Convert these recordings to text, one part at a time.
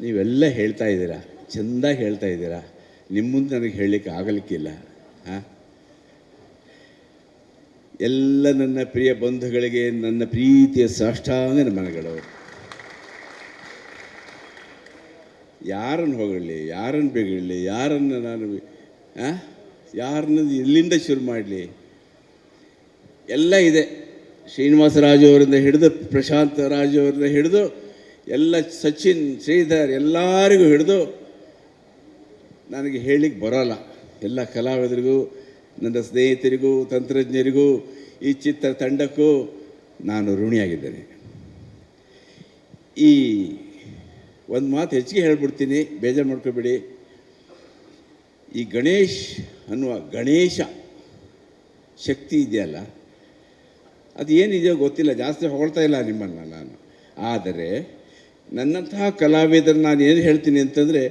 ನೀವೆಲ್ಲ ಹೇಳ್ತಾ ಇದ್ದೀರಾ, ಚೆಂದಾಗಿ ಹೇಳ್ತಾ ಇದ್ದೀರಾ. ನಿಮ್ಮ ಮುಂದೆ ನನಗೆ ಹೇಳಲಿಕ್ಕೆ ಆಗಲಿಕ್ಕಿಲ್ಲ. ಎಲ್ಲ ನನ್ನ ಪ್ರಿಯ ಬಂಧುಗಳಿಗೆ ನನ್ನ ಪ್ರೀತಿಯ ಸಾಷ್ಟಾಂಗ ನಮನಗಳು. ಯಾರನ್ನು ಹೊಗಳಿ, ಯಾರನ್ನು ಬೆಗಳಿ, ಯಾರನ್ನು ನಾನು ಯಾರನ್ನ ಎಲ್ಲಿಂದ ಶುರು ಮಾಡಲಿ? ಎಲ್ಲ ಇದೆ. ಶ್ರೀನಿವಾಸರಾಜು ಅವರಿಂದ ಹಿಡಿದು ಪ್ರಶಾಂತ್ ರಾಜು ಅವರಿಂದ ಹಿಡಿದು ಎಲ್ಲ ಸಚಿನ್, ಶ್ರೀಧರ್ ಎಲ್ಲರಿಗೂ ಹಿಡಿದು ನನಗೆ ಹೇಳಲಿಕ್ಕೆ ಬರೋಲ್ಲ. ಎಲ್ಲ ಕಲಾವಿದರಿಗೂ, ನನ್ನ ಸ್ನೇಹಿತರಿಗೂ, ತಂತ್ರಜ್ಞರಿಗೂ, ಈ ಚಿತ್ರ ತಂಡಕ್ಕೂ ನಾನು ಋಣಿಯಾಗಿದ್ದೇನೆ. ಈ ಒಂದು ಮಾತು ಹೆಚ್ಚಿಗೆ ಹೇಳ್ಬಿಡ್ತೀನಿ, ಬೇಜಾರು ಮಾಡ್ಕೊಬೇಡಿ. ಈ ಗಣೇಶ್ ಅನ್ನುವ ಗಣೇಶ ಶಕ್ತಿ ಇದೆಯಲ್ಲ, ಅದು ಏನಿದೆಯೋ ಗೊತ್ತಿಲ್ಲ, ಜಾಸ್ತಿ ಹೊಗಳ್ತಾ ಇಲ್ಲ ನಿಮ್ಮನ್ನು ನಾನು. ಆದರೆ ನನ್ನಂತಹ ಕಲಾವಿದರು ನಾನು ಏನು ಹೇಳ್ತೀನಿ ಅಂತಂದರೆ,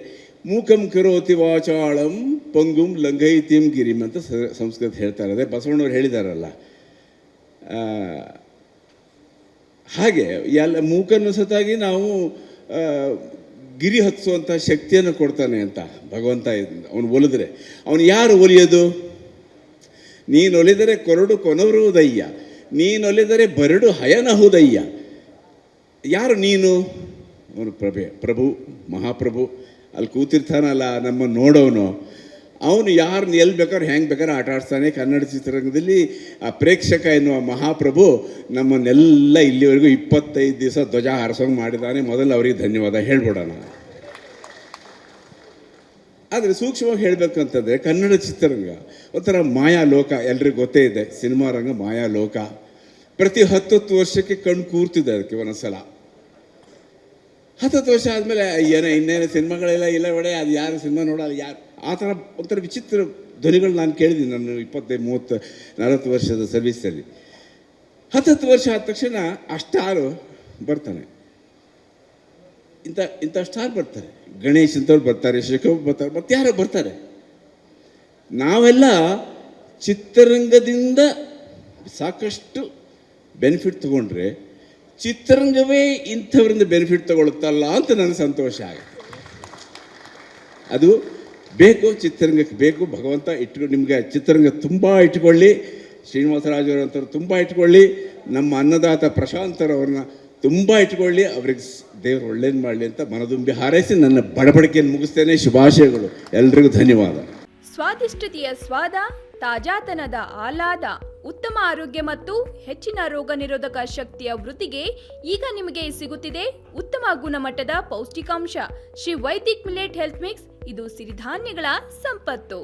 ಮೂಕಂ ಕರೋತಿ ವಾಚಾಳಂ ಪಂಗುಂ ಲಂಘೈತಿಂ ಗಿರಿಂ ಅಂತ ಸಂಸ್ಕೃತ ಹೇಳ್ತಾರೆ. ಅದೇ ಬಸವಣ್ಣವ್ರು ಹೇಳಿದಾರಲ್ಲ. ಹಾಗೆ ಎಲ್ಲ ಮೂಕನ್ನು ಸತಾಗಿ ನಾವು ಗಿರಿ ಹತ್ತಿಸುವಂಥ ಶಕ್ತಿಯನ್ನು ಕೊಡ್ತಾನೆ ಅಂತ ಭಗವಂತ. ಅವನು ಒಲಿದ್ರೆ ಅವನು ಯಾರು ಒಲಿಯೋದು? ನೀನು ಒಲಿದರೆ ಕೊರಡು ಕೊನರುವುದಯ್ಯ, ನೀನು ಒಲಿದರೆ ಬರಡು ಹಯನಹುದಯ್ಯ. ಯಾರು ನೀನು? ಅವನು ಪ್ರಭು, ಮಹಾಪ್ರಭು. ಅಲ್ಲಿ ಕೂತಿರ್ತಾನಲ್ಲ ನಮ್ಮನ್ನು ನೋಡೋನು, ಅವನು ಯಾರನ್ನ ಎಲ್ಲಿ ಬೇಕಾದ್ರೆ ಹೆಂಗೆ ಬೇಕಾದ್ರೆ ಆಟ ಆಡಿಸ್ತಾನೆ. ಕನ್ನಡ ಚಿತ್ರರಂಗದಲ್ಲಿ ಆ ಪ್ರೇಕ್ಷಕ ಎನ್ನುವ ಮಹಾಪ್ರಭು ನಮ್ಮನ್ನೆಲ್ಲ ಇಲ್ಲಿವರೆಗೂ 25 ದಿವಸ ಧ್ವಜ ಹಾರಿಸೋಂಗೆ ಮಾಡಿದ್ದಾನೆ. ಮೊದಲು ಅವರಿಗೆ ಧನ್ಯವಾದ ಹೇಳ್ಬಿಡೋಣ. ಆದರೆ ಸೂಕ್ಷ್ಮವಾಗಿ ಹೇಳಬೇಕಂತಂದರೆ ಕನ್ನಡ ಚಿತ್ರರಂಗ ಒಂಥರ ಮಾಯಾಲೋಕ. ಎಲ್ರಿಗೂ ಗೊತ್ತೇ ಇದೆ, ಸಿನಿಮಾ ರಂಗ ಮಾಯಾಲೋಕ. ಪ್ರತಿ 10 ವರ್ಷಕ್ಕೆ ಕಣ್ಣು ಕೂರ್ತಿದೆ ಅದಕ್ಕೆ ಒಂದೊಂದ್ಸಲ. 10 ವರ್ಷ ಆದಮೇಲೆ ಇನ್ನೇನು ಸಿನಿಮಾಗಳೆಲ್ಲ ಇಲ್ಲ ಒಡೆ, ಅದು ಯಾರು ಸಿನಿಮಾ ನೋಡೋದು ಯಾರು? ಆ ಥರ ಒಂಥರ ವಿಚಿತ್ರ ಧ್ವನಿಗಳು ನಾನು ಕೇಳಿದ್ದೀನಿ ನಾನು 25, 30, 40 ವರ್ಷದ ಸರ್ವೀಸಲ್ಲಿ. 10 ವರ್ಷ ಆದ ತಕ್ಷಣ ಆ ಸ್ಟಾರು ಬರ್ತಾನೆ. ಇಂಥ ಸ್ಟಾರ್ ಬರ್ತಾರೆ, ಗಣೇಶ್ ಅಂತವ್ರು ಬರ್ತಾರೆ, ಶಿಖರ್ ಬರ್ತಾರೆ, ಮತ್ತೆ ಯಾರೋ ಬರ್ತಾರೆ. ನಾವೆಲ್ಲ ಚಿತ್ರರಂಗದಿಂದ ಸಾಕಷ್ಟು ಬೆನಿಫಿಟ್ ತಗೊಂಡ್ರೆ ಚಿತ್ರರಂಗವೇ ಇಂಥವರಿಂದ ಬೆನಿಫಿಟ್ ತಗೊಳುತ್ತಲ್ಲ ಅಂತ ನನಗೆ ಸಂತೋಷ ಆಗುತ್ತೆ. ಅದು ಬೇಕು, ಚಿತ್ರರಂಗಕ್ಕೆ ಬೇಕು. ಭಗವಂತ ನಿಮಗೆ ಚಿತ್ರರಂಗ ತುಂಬ ಇಟ್ಕೊಳ್ಳಿ, ಶ್ರೀನಿವಾಸರಾಜವರಂಥವ್ರು ತುಂಬ ಇಟ್ಕೊಳ್ಳಿ, ನಮ್ಮ ಅನ್ನದಾತ ಪ್ರಶಾಂತರವ್ರನ್ನ ತುಂಬ ಇಟ್ಕೊಳ್ಳಿ. ಅವ್ರಿಗೆ ದೇವರು ಒಳ್ಳೇದು ಮಾಡಲಿ ಅಂತ ಮನದುಂಬಿ ಹಾರೈಸಿ ನನ್ನ ಬಡಬಡಿಕೆಯನ್ನು ಮುಗಿಸ್ತೇನೆ. ಶುಭಾಶಯಗಳು, ಎಲ್ರಿಗೂ ಧನ್ಯವಾದ. ಸ್ವಾದಿಷ್ಟತೆಯ ಸ್ವಾದ, ತಾಜಾತನದ ಆಹ್ಲಾದ, ಉತ್ತಮ ಆರೋಗ್ಯ ಮತ್ತು ಹೆಚ್ಚಿನ ರೋಗ ನಿರೋಧಕ ಶಕ್ತಿಯ ವೃದ್ಧಿಗೆ ಈಗ ನಿಮಗೆ ಸಿಗುತ್ತಿದೆ ಉತ್ತಮ ಗುಣಮಟ್ಟದ ಪೌಷ್ಟಿಕಾಂಶ. Shri Vaidik millet health mix, ಇದು ಸಿರಿಧಾನ್ಯಗಳ ಸಂಪತ್ತು.